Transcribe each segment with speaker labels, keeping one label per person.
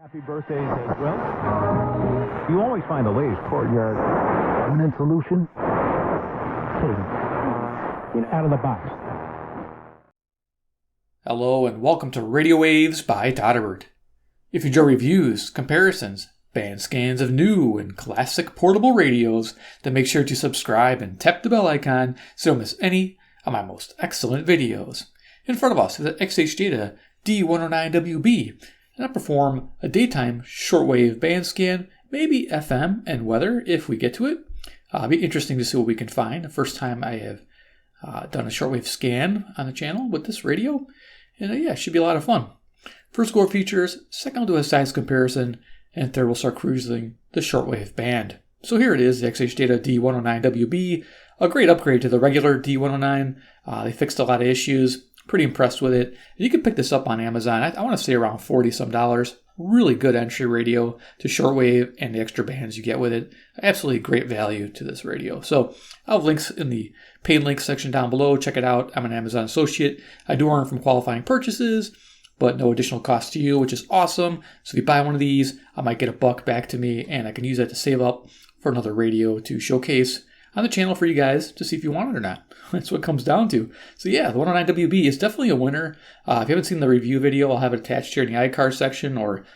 Speaker 1: Happy birthdays as well. You always find the latest courtyard permanent solution. Out of the box.
Speaker 2: Hello and welcome to Radio Waves by Todderbert. If you enjoy reviews, comparisons, band scans of new and classic portable radios, then make sure to subscribe and tap the bell icon so you don't miss any of my most excellent videos. In front of us is the Xhdata D-109WB, and I perform a daytime shortwave band scan, maybe FM and weather if we get to it. It'll be interesting to see what we can find. The first time I have done a shortwave scan on the channel with this radio, and it should be a lot of fun. First go over features, second I'll do a size comparison, and third we'll start cruising the shortwave band. So here it is, the Xhdata D-109WB, a great upgrade to the regular D-109. They fixed a lot of issues. Pretty impressed with it. You can pick this up on Amazon. I want to say around $40-some. Really good entry radio to shortwave and the extra bands you get with it. Absolutely great value to this radio. So I'll have links in the paid links section down below. Check it out. I'm an Amazon associate. I do earn from qualifying purchases, but no additional cost to you, which is awesome. So if you buy one of these, I might get $1 back to me, and I can use that to save up for another radio to showcase on the channel for you guys to see if you want it or not. That's what it comes down to. So yeah, the 109WB is definitely a winner. If you haven't seen the review video, I'll have it attached here in the iCard section or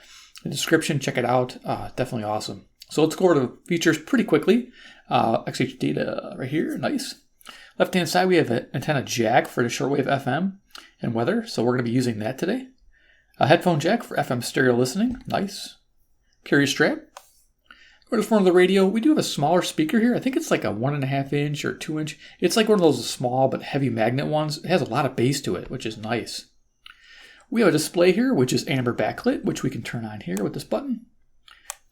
Speaker 2: the description. Check it out. Definitely awesome. So let's go over the features pretty quickly. Xhdata right here, nice. Left-hand side, we have an antenna jack for the shortwave FM and weather. So we're going to be using that today. A headphone jack for FM stereo listening, nice. Carrier strap. Go to the front of the radio. We do have a smaller speaker here. I think it's like a 1.5 inch or 2 inch. It's like one of those small but heavy magnet ones. It has a lot of bass to it, which is nice. We have a display here, which is amber backlit, which we can turn on here with this button.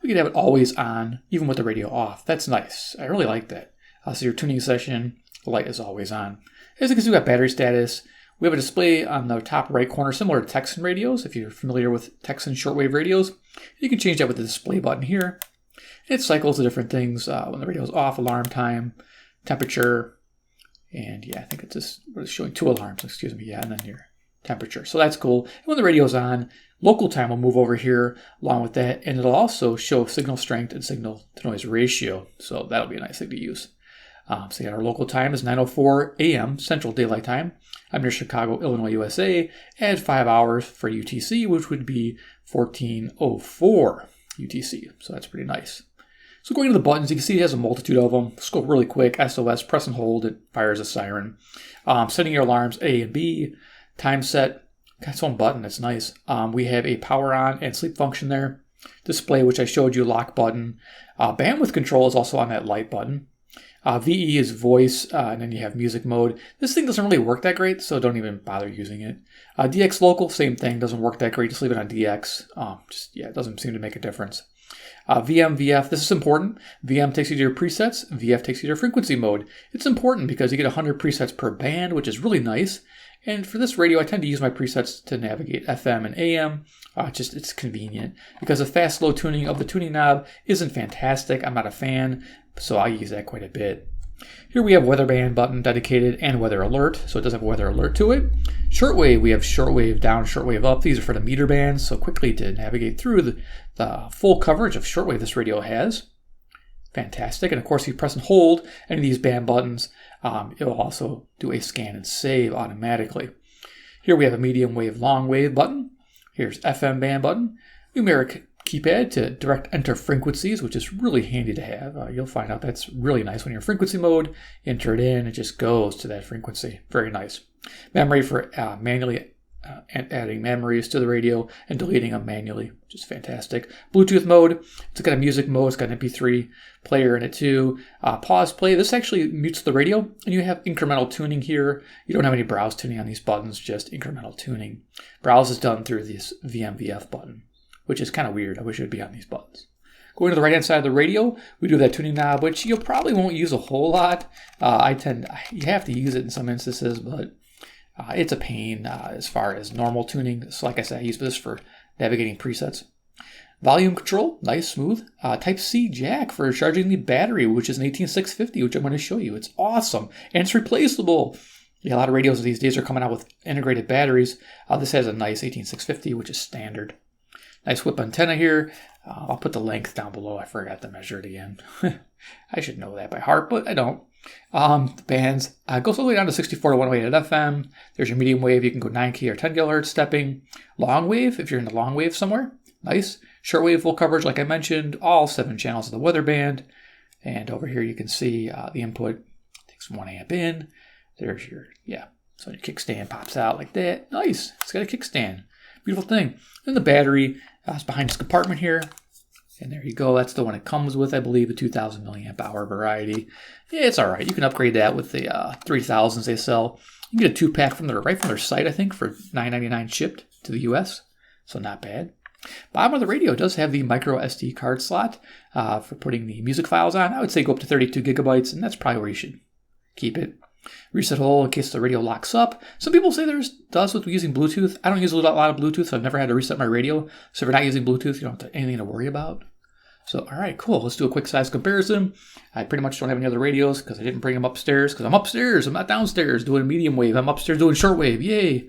Speaker 2: We can have it always on, even with the radio off. That's nice. I really like that. So your tuning session, the light is always on. As you can see, we got battery status. We have a display on the top right corner, similar to Texan radios. If you're familiar with Texan shortwave radios, you can change that with the display button here. It cycles the different things when the radio is off, alarm time, temperature, and I think it's just showing 2 alarms, and then your temperature. So that's cool. And when the radio is on, local time will move over here along with that, and it'll also show signal strength and signal to noise ratio. So that'll be a nice thing to use. So our local time is 9:04 a.m. Central Daylight Time. I'm near Chicago, Illinois, USA. Add 5 hours for UTC, which would be 14:04 UTC. So that's pretty nice. So going to the buttons, you can see it has a multitude of them. Let's go really quick. SOS, press and hold, it fires a siren. Setting your alarms A and B. Time set, got its own button, that's nice. We have a power on and sleep function there. Display, which I showed you, lock button. Bandwidth control is also on that light button. VE is voice, and then you have music mode. This thing doesn't really work that great, so don't even bother using it. DX local, same thing, doesn't work that great. Just leave it on DX. It doesn't seem to make a difference. VM, VF, this is important. VM takes you to your presets. VF takes you to your frequency mode. It's important because you get 100 presets per band, which is really nice. And for this radio, I tend to use my presets to navigate FM and AM. It's convenient because the fast, slow tuning of the tuning knob isn't fantastic. I'm not a fan, so I use that quite a bit. Here we have weather band button dedicated and weather alert, so it does have a weather alert to it. Shortwave, we have shortwave down, shortwave up. These are for the meter bands, so quickly to navigate through the full coverage of shortwave this radio has. Fantastic. And of course, if you press and hold any of these band buttons, it will also do a scan and save automatically. Here we have a medium wave, long wave button. Here's FM band button. Numeric keypad to direct enter frequencies, which is really handy to have. You'll find out that's really nice when you're in frequency mode. Enter it in, it just goes to that frequency. Very nice. Memory for manually adding memories to the radio and deleting them manually, which is fantastic. Bluetooth mode, it's got a music mode, it's got an MP3 player in it too. Pause play, this actually mutes the radio, and you have incremental tuning here. You don't have any browse tuning on these buttons, just incremental tuning. Browse is done through this VMVF button, which is kind of weird. I wish it would be on these buttons. Going to the right-hand side of the radio, we do that tuning knob, which you probably won't use a whole lot. You have to use it in some instances, but it's a pain as far as normal tuning. So like I said, I use this for navigating presets. Volume control, nice, smooth. Type-C jack for charging the battery, which is an 18650, which I'm going to show you. It's awesome, and it's replaceable. Yeah, a lot of radios these days are coming out with integrated batteries. This has a nice 18650, which is standard. Nice whip antenna here. I'll put the length down below. I forgot to measure it again. I should know that by heart, but I don't. The bands goes all the way down to 64 to 108 at FM. There's your medium wave. You can go 9K or 10 kilohertz stepping. Long wave, if you're in the long wave somewhere. Nice. Shortwave full coverage, like I mentioned. All 7 channels of the weather band. And over here you can see the input takes 1 amp in. There's your, so your kickstand pops out like that. Nice. It's got a kickstand. Beautiful thing. And the battery is behind this compartment here. And there you go. That's the one it comes with, I believe, the 2,000 milliamp hour variety. Yeah, it's all right. You can upgrade that with the 3000s they sell. You can get a 2-pack right from their site, I think, for $9.99 shipped to the US. So not bad. Bottom of the radio does have the micro SD card slot for putting the music files on. I would say go up to 32 gigabytes, and that's probably where you should keep it. Reset hole in case the radio locks up. Some people say there's does with using Bluetooth. I don't use a lot of Bluetooth, so I've never had to reset my radio. So if you're not using Bluetooth, you don't have anything to worry about. So, all right, cool. Let's do a quick size comparison. I pretty much don't have any other radios because I didn't bring them upstairs because I'm upstairs. I'm not downstairs doing medium wave. I'm upstairs doing shortwave. Yay.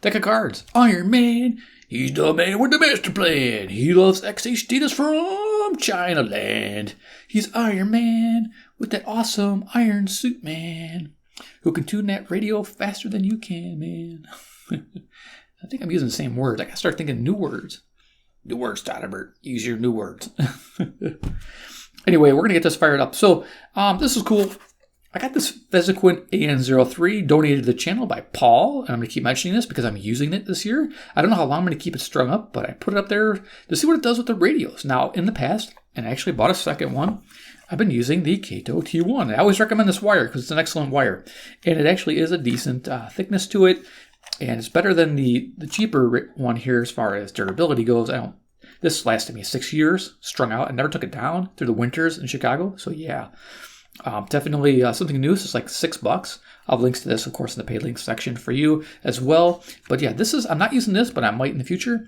Speaker 2: Deck of cards. Iron Man. He's the man with the master plan. He loves Xhdata from Chinaland. He's Iron Man with that awesome iron suit, man, who can tune that radio faster than you can, man. I think I'm using the same words. I gotta start thinking new words. New words, Todderbert. Use your new words. Anyway, we're gonna get this fired up. So this is cool. I got this Vesequin AN03 donated to the channel by Paul, and I'm going to keep mentioning this because I'm using it this year. I don't know how long I'm going to keep it strung up, but I put it up there to see what it does with the radios. Now, in the past, and I actually bought a second one, I've been using the Kato T1. I always recommend this wire because it's an excellent wire, and it actually is a decent thickness to it, and it's better than the cheaper one here as far as durability goes. This lasted me 6 years, strung out. I never took it down through the winters in Chicago, so yeah. Definitely something new. So it's like $6. I'll have links to this, of course, in the paid links section for you as well. But yeah, I'm not using this, but I might in the future.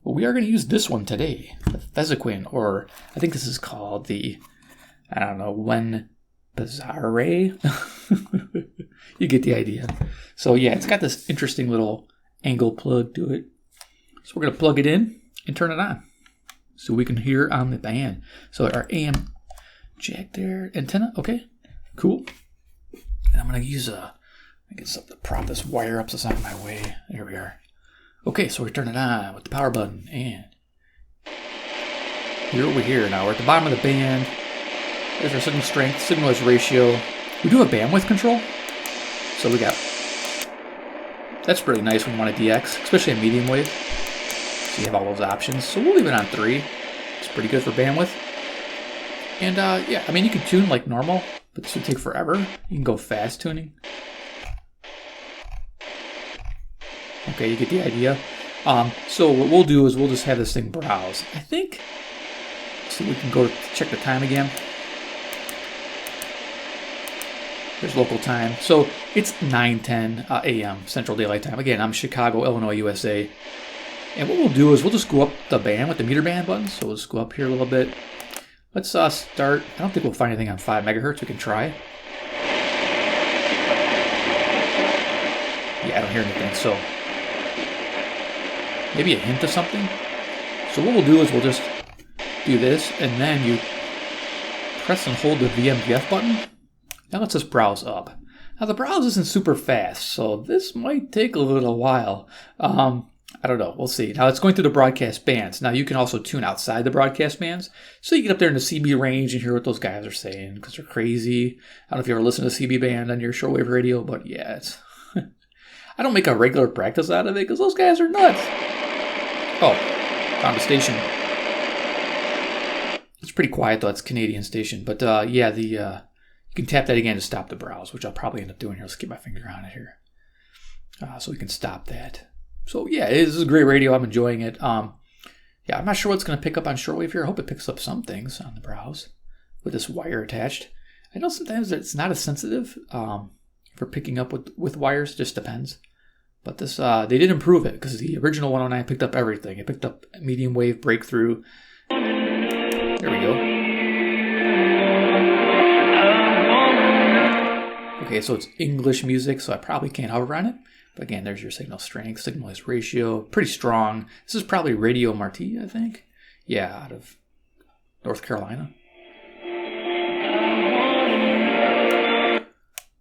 Speaker 2: But we are going to use this one today, the Vesequin, or I think this is called the, Wen Bizarre. You get the idea. So yeah, it's got this interesting little angle plug to it. So we're going to plug it in and turn it on so we can hear on the band. So our AM jack there, antenna, okay, cool. And I'm going to use I get something to prop this wire up so it's not in my way. There we are. Okay, so we turn it on with the power button, and here over here now, we're at the bottom of the band. There's our signal strength, signal noise ratio. We do have bandwidth control, so we got, that's really nice when you want a DX, especially a medium wave. So you have all those options. So we'll leave it on 3. It's pretty good for bandwidth. And yeah, I mean, you can tune like normal, but this would take forever. You can go fast tuning. Okay, you get the idea. So what we'll do is we'll just have this thing browse. I think, so we can go to check the time again. There's local time. So it's 9:10 a.m. Central Daylight Time. Again, I'm Chicago, Illinois, USA. And what we'll do is we'll just go up the band with the meter band button. So we'll just go up here a little bit. Let's start. I don't think we'll find anything on 5 megahertz. We can try. Yeah, I don't hear anything. So maybe a hint of something. So what we'll do is we'll just do this, and then you press and hold the VMDF button. That lets us browse up. Now the browse isn't super fast, so this might take a little while. I don't know. We'll see. Now it's going through the broadcast bands. Now you can also tune outside the broadcast bands. So you get up there in the CB range and hear what those guys are saying because they're crazy. I don't know if you ever listen to CB band on your shortwave radio, but yeah, it's. I don't make a regular practice out of it because those guys are nuts. Oh, found a station. It's pretty quiet though. It's a Canadian station. But yeah, you can tap that again to stop the browse, which I'll probably end up doing here. Let's keep my finger on it here. So we can stop that. So yeah, this is a great radio. I'm enjoying it. Yeah, I'm not sure what's going to pick up on shortwave here. I hope it picks up some things on the browse with this wire attached. I know sometimes it's not as sensitive for picking up with wires. It just depends. But this, they did improve it because the original 109 picked up everything. It picked up medium wave breakthrough. There we go. Okay, so it's English music, so I probably can't hover on it. But again, there's your signal strength, signal noise ratio, pretty strong. This is probably Radio Marti, I think. Yeah, out of North Carolina.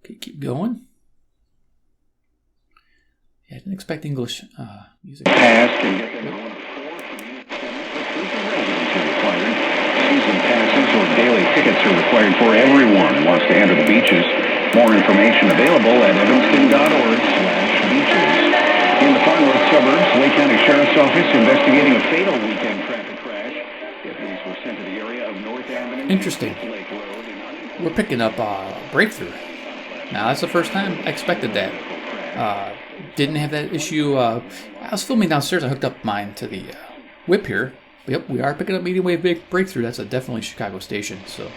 Speaker 2: Okay, keep going. Yeah, I didn't expect English music.
Speaker 3: Season passes or daily tickets are required for everyone who wants to enter the beaches. More information available at evanston.org/beaches. In the far north suburbs, Lake County Sheriff's Office investigating a fatal weekend traffic crash. Deputies were sent to the area of North Avenue.
Speaker 2: Interesting. We're picking up breakthrough. Now, that's the first time I expected that. Didn't have that issue. I was filming downstairs. I hooked up mine to the whip here. Yep, we are picking up medium wave breakthrough. That's a definitely Chicago station. So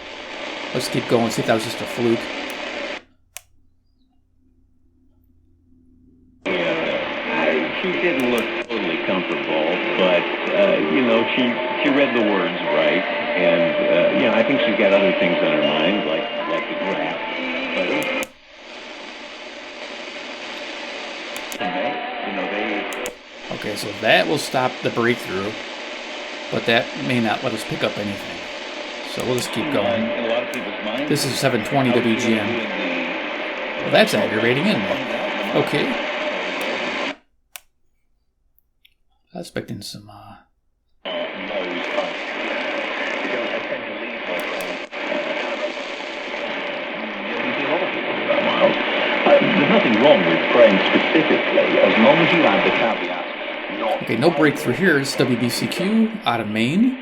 Speaker 2: let's keep going. See if that was just a fluke.
Speaker 3: She didn't look totally comfortable, but she read the words right, and I think she's got other things on her mind, like the graph.
Speaker 2: Okay, so that will stop the breakthrough, but that may not let us pick up anything. So we'll just keep going. This is 720 WGN. Well, that's aggravating, isn't it? Okay. I was expecting some,
Speaker 3: There's nothing wrong with praying specifically, as long as you add the caveat.
Speaker 2: Okay, no breakthrough here. It's WBCQ out of Maine.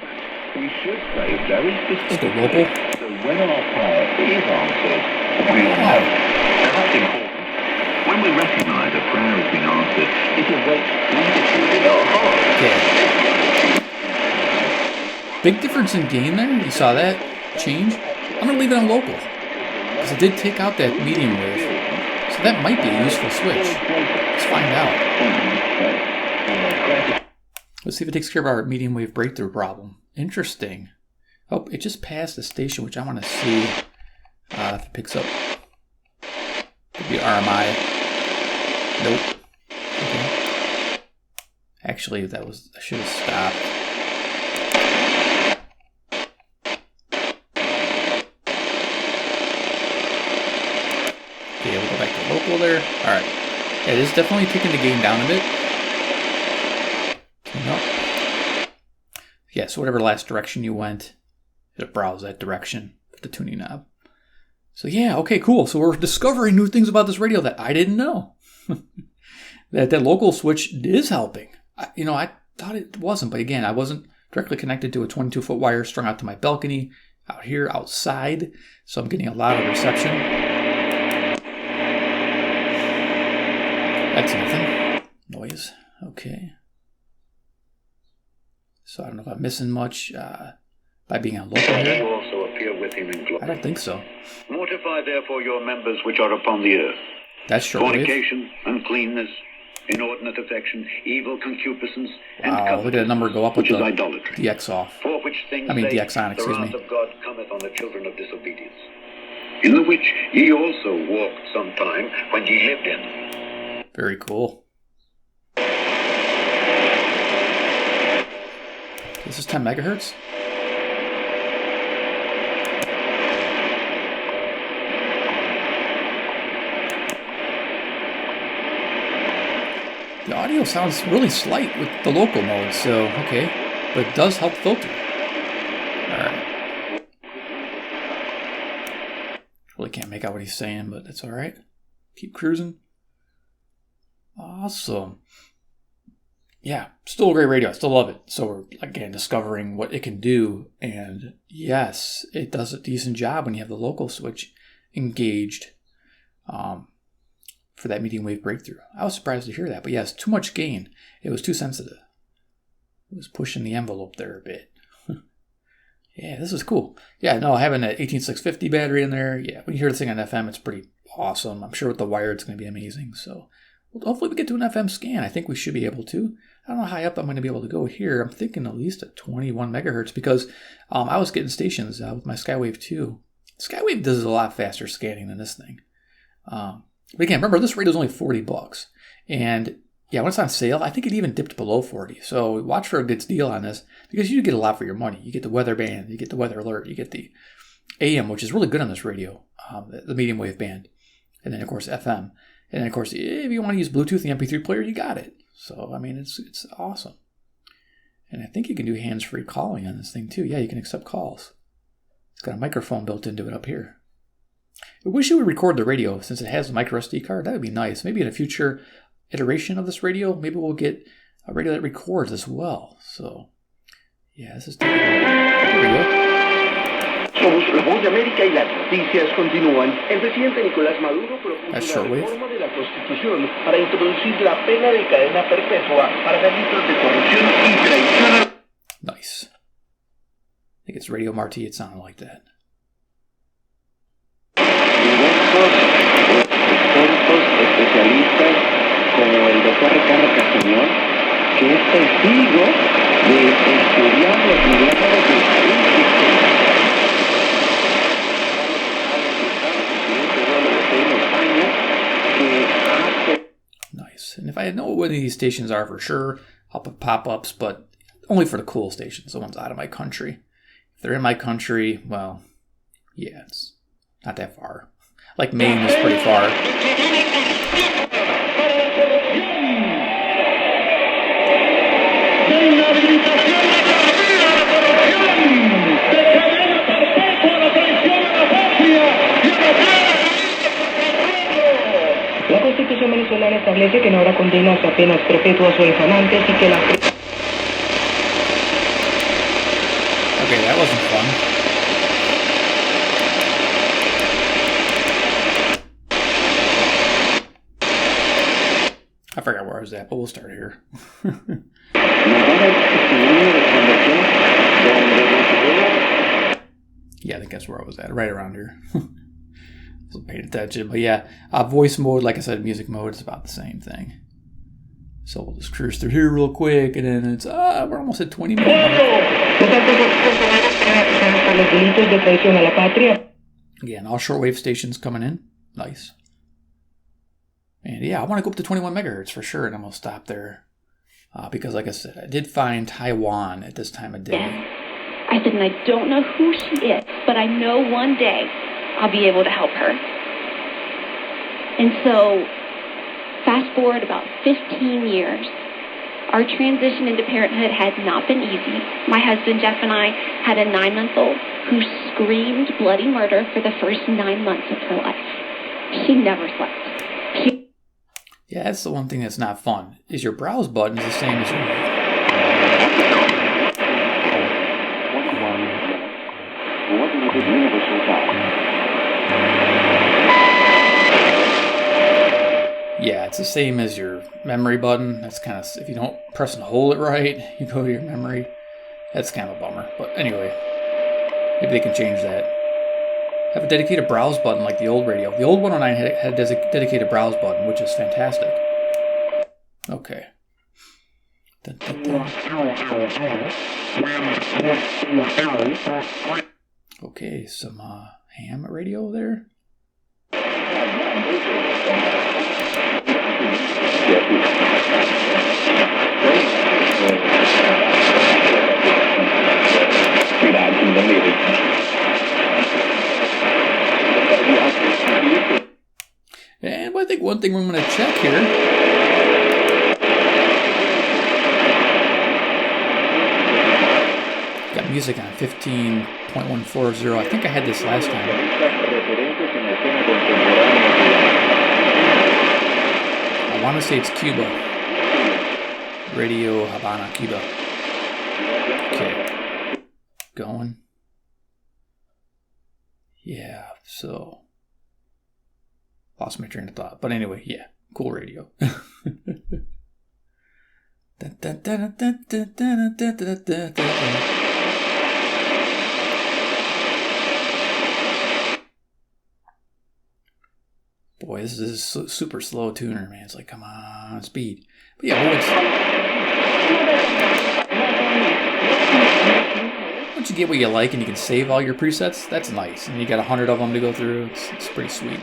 Speaker 3: We should say very specifically.
Speaker 2: Let's go local.
Speaker 3: So when our prayer is answered, we'll know. And that's important. When we recognize a prayer has been answered, it awakes gratitude in our heart.
Speaker 2: Okay. Big difference in gain there. You saw that change? I'm going to leave it on local, because it did take out that medium wave. So that might be a useful switch. Let's find out. Let's see if it takes care of our medium wave breakthrough problem. Interesting. Oh, it just passed the station, which I want to see if it picks up. Could be RMI. Nope. Okay. Actually, I should have stopped. Okay, we'll go back to local there. Alright. Yeah, it is definitely taking the gain down a bit. Nope. Yeah, so whatever last direction you went, it'll browse that direction with the tuning knob. So yeah, okay, cool. So we're discovering new things about this radio that I didn't know. that local switch is helping. I thought it wasn't, but again, I wasn't directly connected to a 22-foot wire strung out to my balcony out here outside, so I'm getting a lot of reception. That's nothing. Noise. Okay. So I don't know if I'm missing much by being on local here.
Speaker 3: You also appear with him in glory.
Speaker 2: I don't think so.
Speaker 3: Mortify therefore your members which are upon the earth.
Speaker 2: That's Shortwave.
Speaker 3: Fornication, uncleanness, inordinate affection, evil concupiscence, and
Speaker 2: Wow,
Speaker 3: covetous,
Speaker 2: look at that number go up with
Speaker 3: which is
Speaker 2: the
Speaker 3: idolatry.
Speaker 2: DX off.
Speaker 3: For which things
Speaker 2: DX on,
Speaker 3: the
Speaker 2: excuse
Speaker 3: wrath
Speaker 2: me.
Speaker 3: of God cometh on the children of disobedience, in the which ye also walked sometime when ye lived in.
Speaker 2: Very cool. This is 10 megahertz. The audio sounds really slight with the local mode, so okay. But it does help filter. Alright. Really can't make out what he's saying, but that's alright. Keep cruising. Awesome. Yeah, still a great radio. I still love it. So we're, again, discovering what it can do. And yes, it does a decent job when you have the local switch engaged for that medium wave breakthrough. I was surprised to hear that. But yes, too much gain. It was too sensitive. It was pushing the envelope there a bit. Yeah, this is cool. Yeah, no, having an 18650 battery in there. Yeah, when you hear this thing on FM, it's pretty awesome. I'm sure with the wire, it's going to be amazing. So hopefully we get to an FM scan. I think we should be able to. I don't know how high up I'm going to be able to go here. I'm thinking at least at 21 megahertz because I was getting stations with my Skywave 2. Skywave does a lot faster scanning than this thing. But again, remember, this radio is only $40. And yeah, when it's on sale, I think it even dipped below 40. So watch for a good deal on this because you get a lot for your money. You get the weather band, you get the weather alert, you get the AM, which is really good on this radio, the medium wave band, and then of course FM, and then of course if you want to use Bluetooth, the MP3 player, you got it. So I mean, it's awesome. And I think you can do hands-free calling on this thing too. Yeah, you can accept calls. It's got a microphone built into it up here. I wish it would record the radio since it has a micro SD card. That would be nice. Maybe in a future iteration of this radio, maybe we'll get a radio that records as well. So, yeah, this is there we go.
Speaker 4: Somos la voz de América y las noticias continúan. El presidente Nicolás Maduro propuso una reforma de la Constitución para introducir la pena de cadena perpetua para delitos de corrupción y traición.
Speaker 2: Nice. I think it's Radio Martí. It sounded like that.
Speaker 3: Expertos, especialistas, como el doctor Ricardo Castañón, que es testigo de estudiar los milagros del país.
Speaker 2: Nice. And if I know what these stations are for sure, I'll put pop-ups, but only for the cool stations, the ones out of my country. If they're in my country, well, yeah, it's not that far. Like Maine is pretty far.
Speaker 5: La Constitución venezolana establece que no habrá condenas a penas perpetuas o infamantes y que la...
Speaker 2: Okay, that wasn't fun. I forgot where I was at, but we'll start here. Yeah, I think that's where I was at, right around here. I wasn't paying attention, but yeah, voice mode, like I said, music mode is about the same thing. So we'll just cruise through here real quick, and then it's, we're almost at 20 minutes. Again, all shortwave stations coming in. Nice. And yeah, I want to go up to 21 megahertz for sure, and I'm going to stop there. Because like I said, I did find Taiwan at this time of day.
Speaker 6: I said, and I don't know who she is, but I know one day I'll be able to help her. And so, fast forward about 15 years, our transition into parenthood has not been easy. My husband, Jeff, and I had a 9-month-old who screamed bloody murder for the first 9 months of her life. She never slept.
Speaker 2: Yeah, that's the one thing that's not fun, is your browse button is the same as your... Yeah, it's the same as your memory button. That's kind of, if you don't press and hold it right, you go to your memory. That's kind of a bummer. But anyway, maybe they can change that. Have a dedicated browse button like the old radio. The old 109 had a dedicated browse button, which is fantastic. Okay. Okay, some ham radio there. And I think one thing we're going to check here. Got music on 15.140. I think I had this last time. I want to say it's Cuba. Radio Habana, Cuba. Okay. Going. Yeah, so... Lost my train of thought. But anyway, yeah. Cool radio. Boy, this is a super slow tuner, man. It's like, come on, speed. But yeah, once you get what you like and you can save all your presets, that's nice. And you got 100 of them to go through. It's pretty sweet.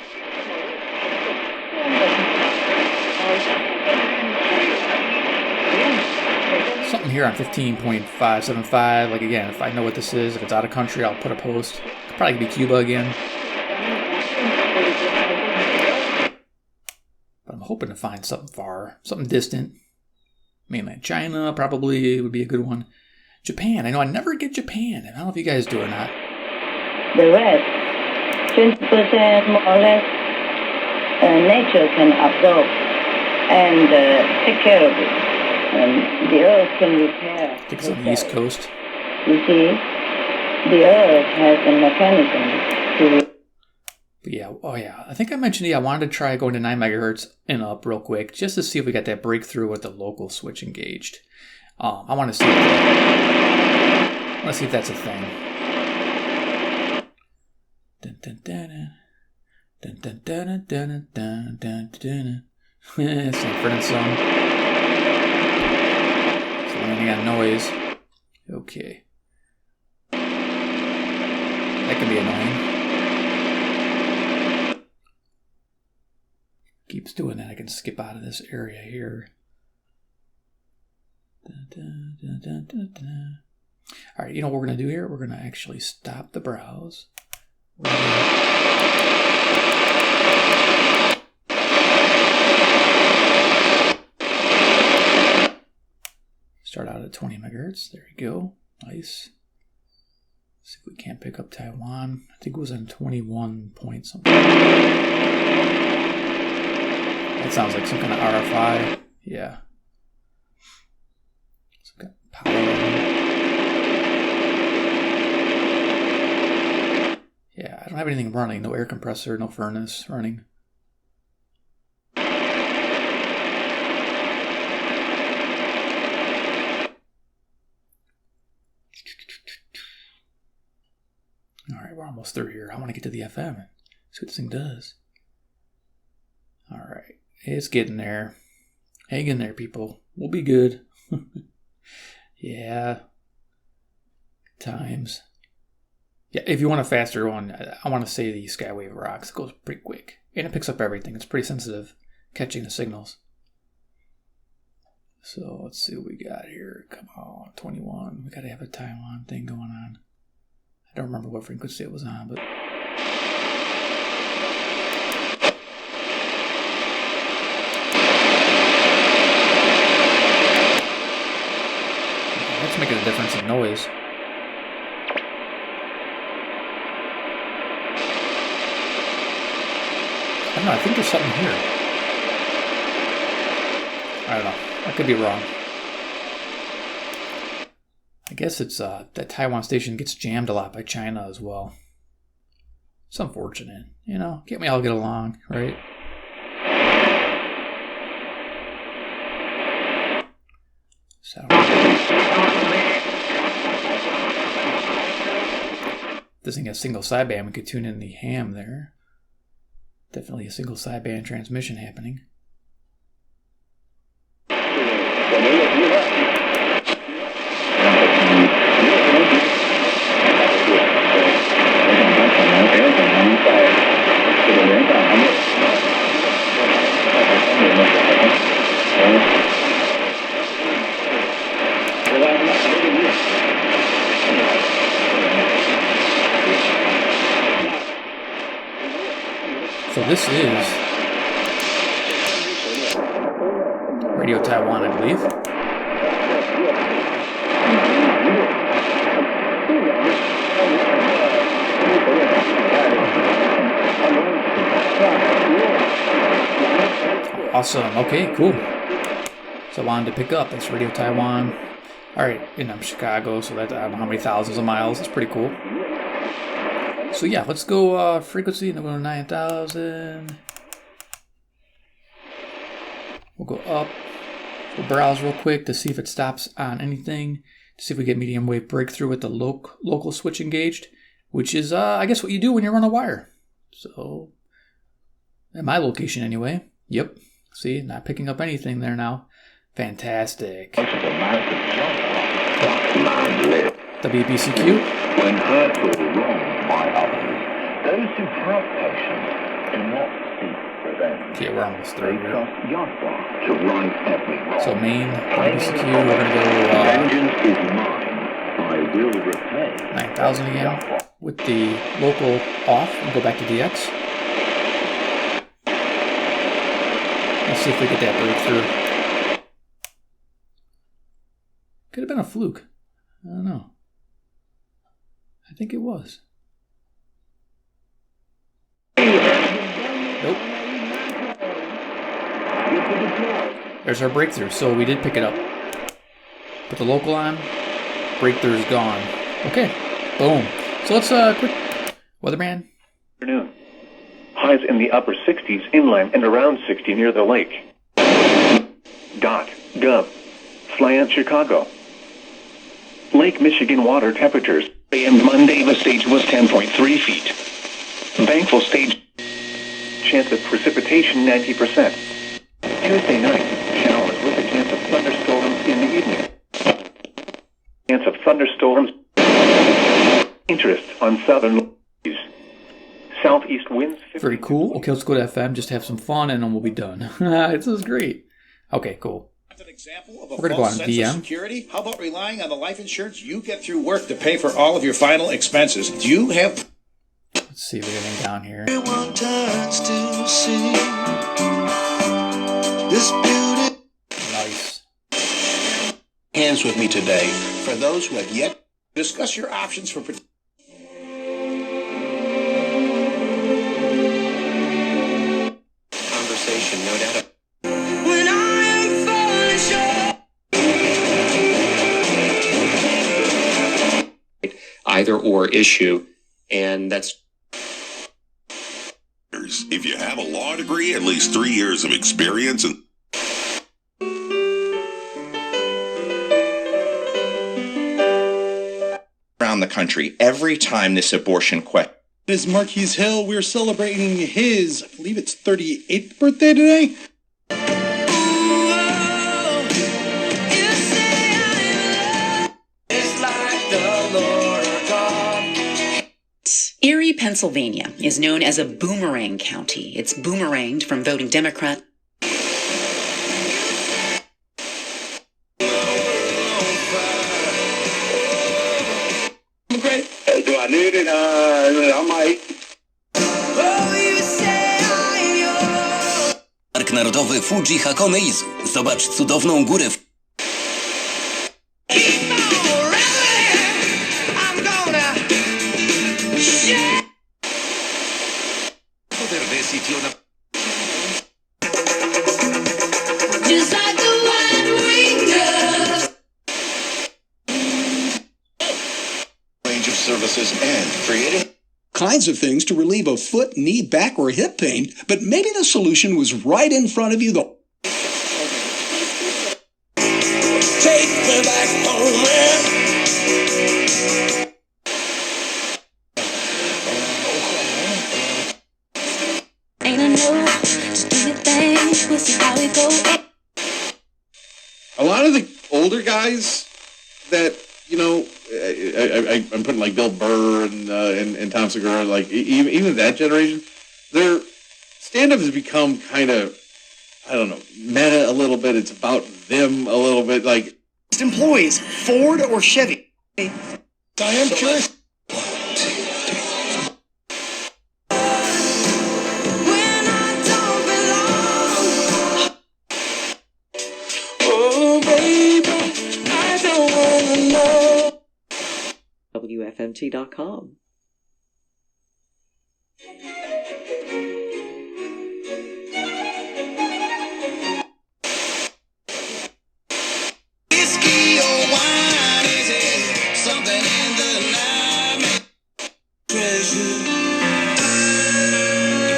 Speaker 2: here on 15.575. Like, again, if I know what this is, if it's out of country, I'll put a post. It'll probably be Cuba again. But I'm hoping to find something far, something distant. Mainland China probably would be a good one. Japan. I know I never get Japan. I don't know if you guys do or not.
Speaker 7: The rest, 20% more or less, nature can absorb and take care of it. The earth can repair.
Speaker 2: I think it's on the East Coast.
Speaker 7: You see, the earth has a mechanism to...
Speaker 2: But yeah, oh yeah. I think I mentioned, I wanted to try going to 9 megahertz and up real quick, just to see if we got that breakthrough with the local switch engaged. I want to see if that's a thing. Dun, dun, dun, dun, dun, dun, dun, dun, dun, dun. Sanford and Son. So landing on noise. Okay. That can be annoying. Keeps doing that. I can skip out of this area here. Dun, dun, dun, dun, dun, dun. All right, you know what we're going to do here? We're going to actually stop the browse. Start out at 20 megahertz. There you go. Nice. See if we can't pick up Taiwan. I think it was on 21 point something. That sounds like some kind of RFI. Yeah. Some kind of power. Yeah, I don't have anything running. No air compressor, no furnace running. All right, we're almost through here. I want to get to the FM and see what this thing does. All right, it's getting there. Hang in there, people. We'll be good. Yeah. Times. Yeah, if you want a faster one, I want to say the Skywave Rocks. It goes pretty quick. And it picks up everything. It's pretty sensitive, catching the signals. So let's see what we got here. Come on, 21. We got to have a Taiwan thing going on. I don't remember what frequency it was on, but... That's making a difference in noise. I don't know, I think there's something here. I don't know. I could be wrong. I guess it's that Taiwan station gets jammed a lot by China as well. It's unfortunate, you know. Can't we all get along, right? So this thing has single sideband. We could tune in the ham there. Definitely a single sideband transmission happening. So this is Radio Taiwan, I believe. Awesome. Okay, cool. So I wanted to pick up. That's Radio Taiwan. All right, and I'm Chicago, so that's I don't know how many thousands of miles. That's pretty cool. So yeah, let's go frequency, and then we'll go 9,000. We'll go up. We'll browse real quick to see if it stops on anything. To see if we get medium wave breakthrough with the local switch engaged, which is, I guess, what you do when you run a wire. So, at my location anyway. Yep. See, not picking up anything there now. Fantastic. WBCQ.
Speaker 8: When hurt or wrong by others, those who help patients Do not seek revenge.
Speaker 2: Okay, we're almost through
Speaker 8: They
Speaker 2: here.
Speaker 8: trust Yahweh to right every wrong.
Speaker 2: So main, WCQ, we're gonna go
Speaker 8: Vengeance is mine. I will repay.
Speaker 2: 9,000 again with the local off and go back to DX. Let's see if we get that breakthrough. Could have been a fluke. I don't know. I think it was. Nope. There's our breakthrough. So we did pick it up. Put the local on. Breakthrough's gone. Okay. Boom. So let's quick weatherman.
Speaker 9: Afternoon. Highs in the upper 60s inland and around 60 near the lake. .gov. Slant, Chicago. Lake Michigan water temperatures. And Monday the stage was 10.3 feet. Thankful stage. Chance of precipitation 90%. Tuesday night, showers with a chance of thunderstorms in the evening. Chance of thunderstorms. Interest on southern seas. Southeast winds.
Speaker 2: Very cool. Okay, let's go to FM, just have some fun, and then we'll be done. This is great. Okay, cool.
Speaker 10: An example of a
Speaker 2: We're going to go on
Speaker 10: false sense
Speaker 2: VM.
Speaker 10: of security? How about relying on the life insurance you get through work to pay for all of your final expenses? Do you have...
Speaker 2: Let's see if we get anything down here.
Speaker 11: Everyone turns to see this beauty.
Speaker 2: Nice.
Speaker 10: Hands with me today. For those who have yet, discuss your options for...
Speaker 11: Conversation, no doubt.
Speaker 12: Either or issue, and that's...
Speaker 13: If you have a law degree, at least 3 years of experience, and
Speaker 10: around the country every time this abortion question.
Speaker 14: This is Marquise Hill. We're celebrating his, I believe it's 38th birthday today.
Speaker 15: Erie, Pennsylvania is known as a boomerang county. It's boomeranged from voting Democrat.
Speaker 4: Great. Do I need it? I might.
Speaker 11: Park Narodowy Fuji Hakone-Izu. Zobacz cudowną górę w...
Speaker 10: Range of services and creating
Speaker 14: Kinds of things to relieve a foot, knee, back, or hip pain, but maybe the solution was right in front of you.
Speaker 11: Take me back home, man.
Speaker 16: Ain't I know, just do your thing, we'll see how it goes.
Speaker 17: A lot of the older guys that, you know, I'm putting like Bill Burr and Tom Segura, like even that generation, their stand-up has become kind of, I don't know, meta a little bit. It's about them a little bit. Like
Speaker 14: Employees, Ford or Chevy? I am curious.
Speaker 18: WFMT.com.
Speaker 11: Whiskey or wine, is it something in the night? Treasure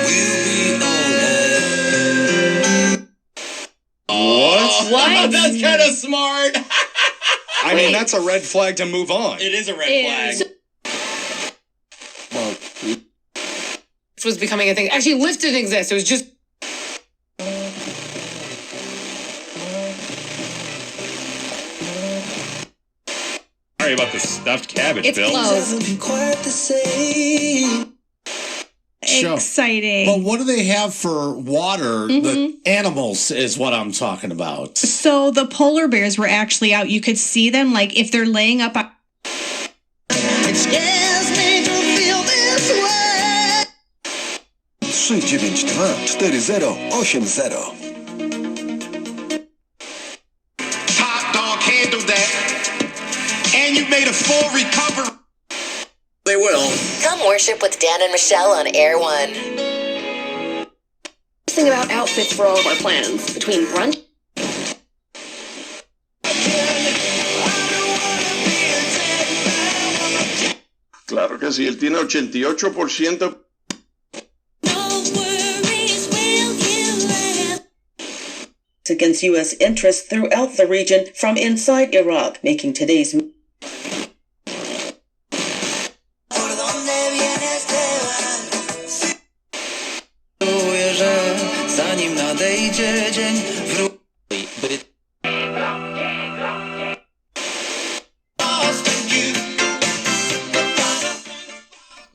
Speaker 11: will be alright.
Speaker 10: What? That's kind of smart.
Speaker 14: I mean, that's a red flag to move on.
Speaker 10: It is a red flag.
Speaker 19: This was becoming a thing. Actually, Lyft didn't exist. It was just...
Speaker 20: Sorry about the stuffed cabbage,
Speaker 19: It's
Speaker 20: Bill.
Speaker 19: close.
Speaker 11: Quite the same
Speaker 21: exciting.
Speaker 22: But what do they have for water? The animals is what I'm talking about.
Speaker 21: So the polar bears were actually out. You could see them, like, if they're laying up.
Speaker 11: It scares me to feel this way.
Speaker 23: 392-4080.
Speaker 10: Top dog handled that. And you made a full recovery.
Speaker 24: They will.
Speaker 25: Come worship with Dan and Michelle on Air One.
Speaker 6: Think about outfits for all of our plans between brunch.
Speaker 8: Claro que sí, él tiene 88%.
Speaker 26: Against U.S. interests throughout the region from inside Iraq, making today's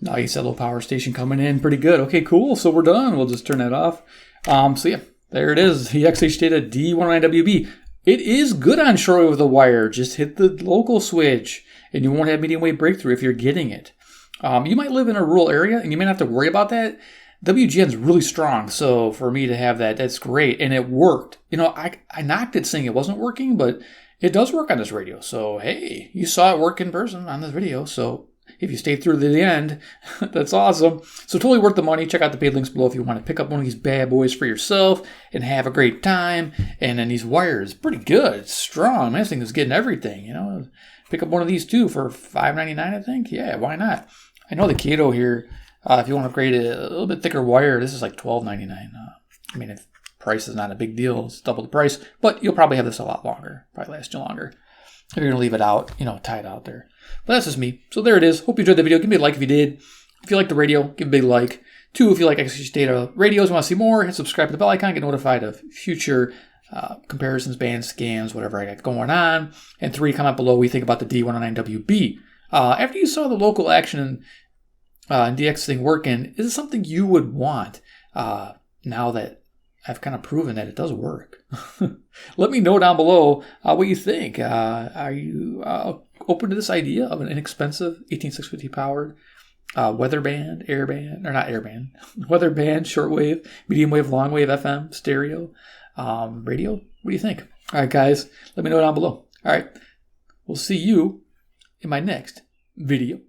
Speaker 2: Nice, that little power station coming in pretty good. Okay, cool. So we're done. We'll just turn that off. So yeah, there it is. The Xhdata D-109WB. It is good on shortwave with a wire. Just hit the local switch and you won't have medium wave breakthrough if you're getting it. You might live in a rural area and you might not have to worry about that. WGN is really strong, so for me to have that, that's great. And it worked. You know, I knocked it saying it wasn't working, but it does work on this radio. So hey, you saw it work in person on this video. So if you stayed through to the end, that's awesome. So totally worth the money. Check out the paid links below if you want to pick up one of these bad boys for yourself and have a great time. And then these wires, pretty good. It's strong. Man, this thing is getting everything, you know. Pick up one of these too for $5.99, I think. Yeah, why not? I know the Kato here, if you want to upgrade a little bit thicker wire, this is like $12.99. I mean, if price is not a big deal, it's double the price, but you'll probably have this a lot longer, probably last you longer. If you're going to leave it out, you know, tied out there. But that's just me. So there it is. Hope you enjoyed the video. Give me a like if you did. If you like the radio, give a big like. 2, if you like Xhdata radios and want to see more, hit subscribe to the bell icon, get notified of future comparisons, band scans, whatever I got going on. And 3, comment below what you think about the D-109WB. After you saw the local action and DX thing working, is it something you would want now that I've kind of proven that it does work? Let me know down below what you think. Are you open to this idea of an inexpensive 18650 powered weather band, airband, or not airband, weather band, shortwave, medium wave, long wave, FM, stereo, radio? What do you think? All right, guys, let me know down below. All right, we'll see you in my next video.